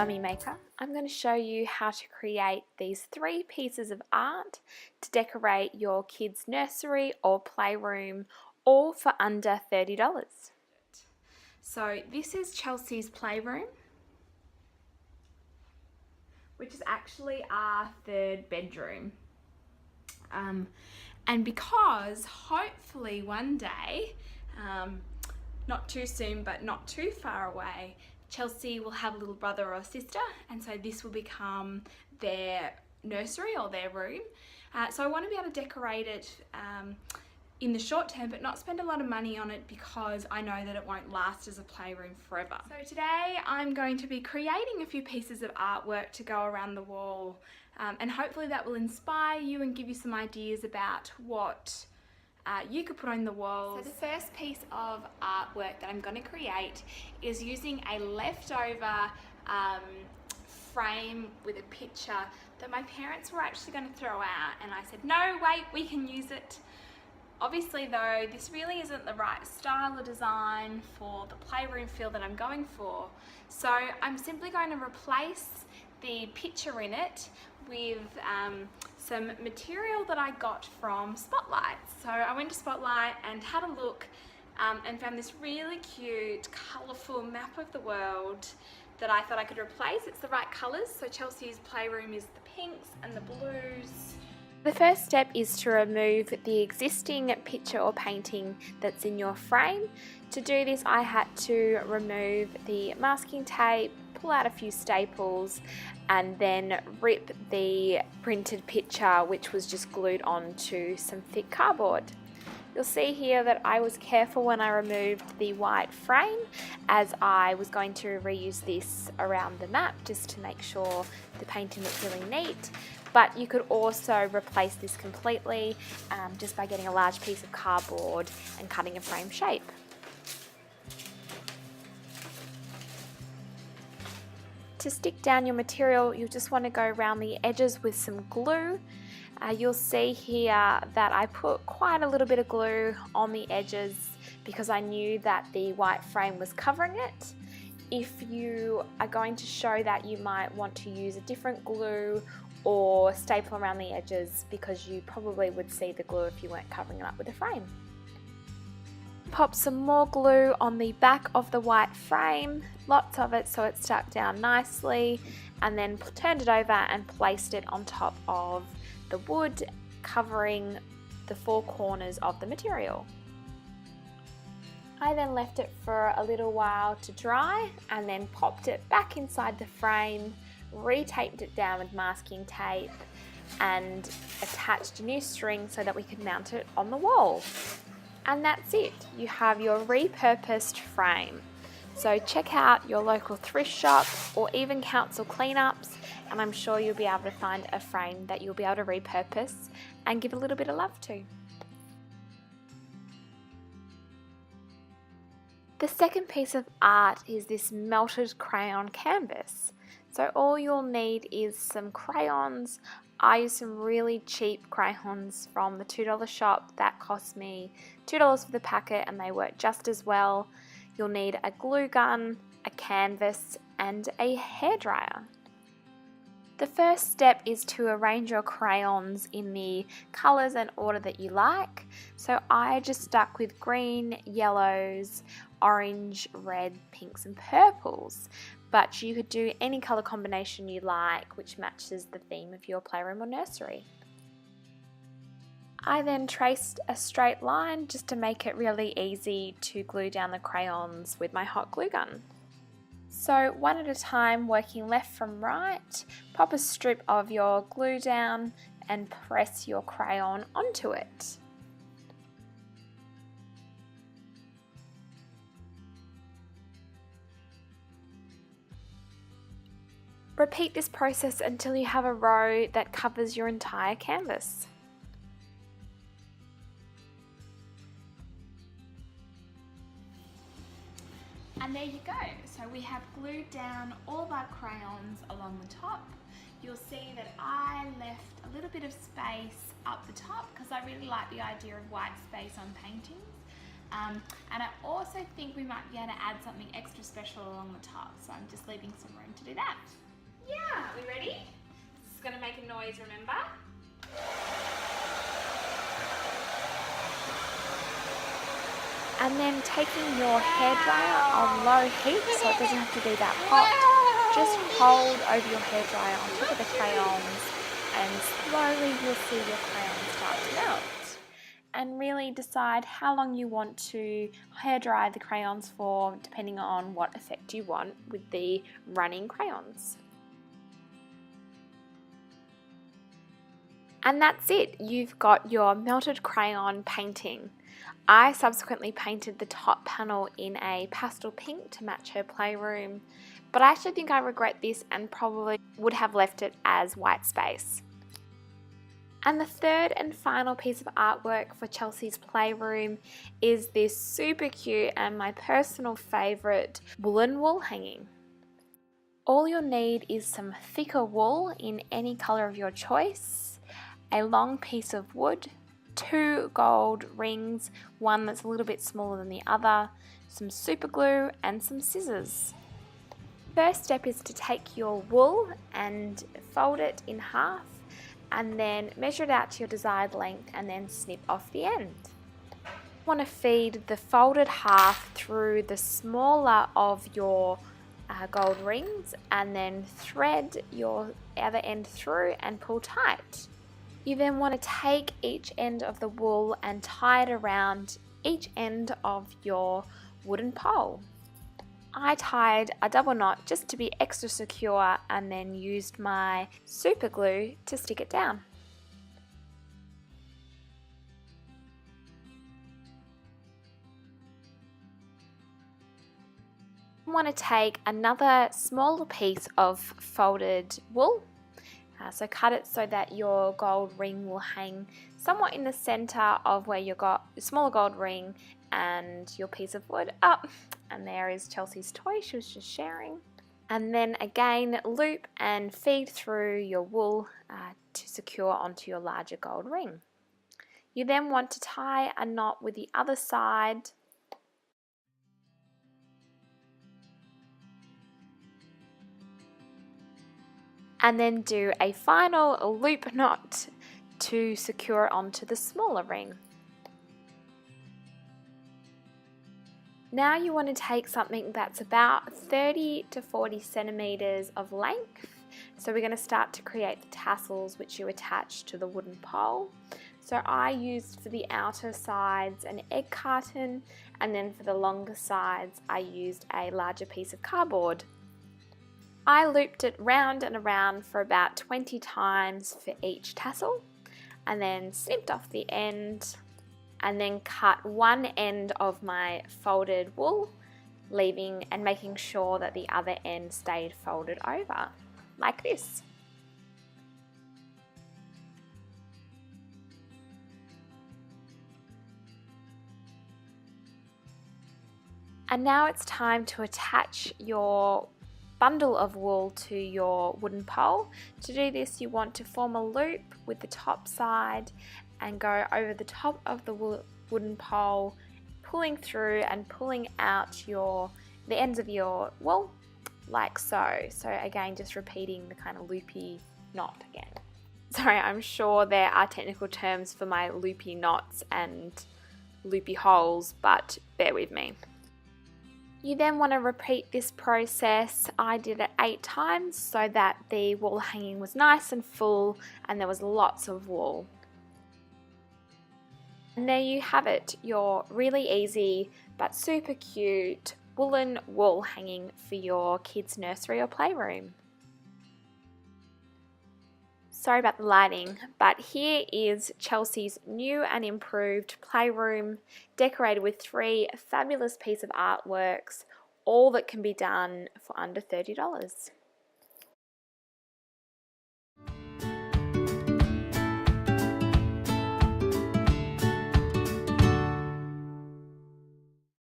Mummy Maker. I'm going to show you how to create these 3 pieces of art to decorate your kids' nursery or playroom, all for under $30. So this is Chelsea's playroom, which is actually our 3rd bedroom. And because hopefully one day, not too soon but not too far away, Chelsea will have a little brother or sister, and so this will become their nursery or their room. So I want to be able to decorate it in the short term but not spend a lot of money on it because I know that it won't last as a playroom forever. So today I'm going to be creating a few pieces of artwork to go around the wall, and hopefully that will inspire you and give you some ideas about what you could put on the walls. So the first piece of artwork that I'm going to create is using a leftover frame with a picture that my parents were actually going to throw out, and I said, no, wait, we can use it. Obviously though, this really isn't the right style or design for the playroom feel that I'm going for. So I'm simply going to replace the picture in it with some material that I got from Spotlight. So I went to Spotlight and had a look and found this really cute, colourful map of the world that I thought I could replace. It's the right colours, so Chelsea's playroom is the pinks and the blues. The first step is to remove the existing picture or painting that's in your frame. To do this, I had to remove the masking tape, pull out a few staples, and then rip the printed picture, which was just glued onto some thick cardboard. You'll see here that I was careful when I removed the white frame, as I was going to reuse this around the map just to make sure the painting looked really neat. But you could also replace this completely just by getting a large piece of cardboard and cutting a frame shape. To stick down your material, you'll just want to go around the edges with some glue. You'll see here that I put quite a little bit of glue on the edges because I knew that the white frame was covering it. If you are going to show that, you might want to use a different glue or staple around the edges because you probably would see the glue if you weren't covering it up with a frame. Pop some more glue on the back of the white frame, lots of it so it stuck down nicely, and then turned it over and placed it on top of the wood, covering the 4 corners of the material. I then left it for a little while to dry and then popped it back inside the frame, retaped it down with masking tape, and attached a new string so that we could mount it on the wall. And that's it, you have your repurposed frame. So check out your local thrift shop or even council cleanups, and I'm sure you'll be able to find a frame that you'll be able to repurpose and give a little bit of love to. The second piece of art is this melted crayon canvas. So all you'll need is some crayons. I use some really cheap crayons from the $2 shop that cost me $2 for the packet, and they work just as well. You'll need a glue gun, a canvas, and a hairdryer. The first step is to arrange your crayons in the colours and order that you like. So I just stuck with green, yellows, orange, red, pinks and purples. But you could do any colour combination you like which matches the theme of your playroom or nursery. I then traced a straight line just to make it really easy to glue down the crayons with my hot glue gun. So one at a time, working left from right, pop a strip of your glue down and press your crayon onto it. Repeat this process until you have a row that covers your entire canvas. And there you go. So we have glued down all of our crayons along the top. You'll see that I left a little bit of space up the top because I really like the idea of white space on paintings. And I also think we might be able to add something extra special along the top, so I'm just leaving some room to do that. Yeah, are we ready? This is going to make a noise, remember? And then taking your hairdryer on low heat, so it doesn't have to be that hot, just hold over your hairdryer on top of the crayons, and slowly you'll see your crayons start to melt. And really decide how long you want to hairdry the crayons for, depending on what effect you want with the running crayons. And that's it, you've got your melted crayon painting. I subsequently painted the top panel in a pastel pink to match her playroom, but I actually think I regret this and probably would have left it as white space. And the third and final piece of artwork for Chelsea's playroom is this super cute and my personal favourite woolen wool hanging. All you'll need is some thicker wool in any colour of your choice, a long piece of wood, 2 gold rings, one that's a little bit smaller than the other, some super glue and some scissors. First step is to take your wool and fold it in half and then measure it out to your desired length and then snip off the end. You want to feed the folded half through the smaller of your gold rings and then thread your other end through and pull tight. You then want to take each end of the wool and tie it around each end of your wooden pole. I tied a double knot just to be extra secure and then used my super glue to stick it down. You want to take another smaller piece of folded wool. So cut it so that your gold ring will hang somewhat in the center of where you got the smaller gold ring and your piece of wood up. And there is Chelsea's toy she was just sharing. And then again loop and feed through your wool to secure onto your larger gold ring. You then want to tie a knot with the other side. And then do a final loop knot to secure onto the smaller ring. Now you want to take something that's about 30 to 40 centimeters of length. So we're going to start to create the tassels which you attach to the wooden pole. So I used for the outer sides an egg carton, and then for the longer sides I used a larger piece of cardboard. I looped it round and around for about 20 times for each tassel and then snipped off the end and then cut one end of my folded wool, leaving and making sure that the other end stayed folded over like this. And now it's time to attach your bundle of wool to your wooden pole. To do this you want to form a loop with the top side and go over the top of the wooden pole, pulling through and pulling out the ends of your wool like so. So again, just repeating the kind of loopy knot again. Sorry, I'm sure there are technical terms for my loopy knots and loopy holes, but bear with me. You then want to repeat this process. I did it 8 times so that the wall hanging was nice and full and there was lots of wool. And there you have it, your really easy but super cute woolen wall hanging for your kids' nursery or playroom. Sorry about the lighting, but here is Chelsea's new and improved playroom, decorated with 3 fabulous pieces of artworks, all that can be done for under $30.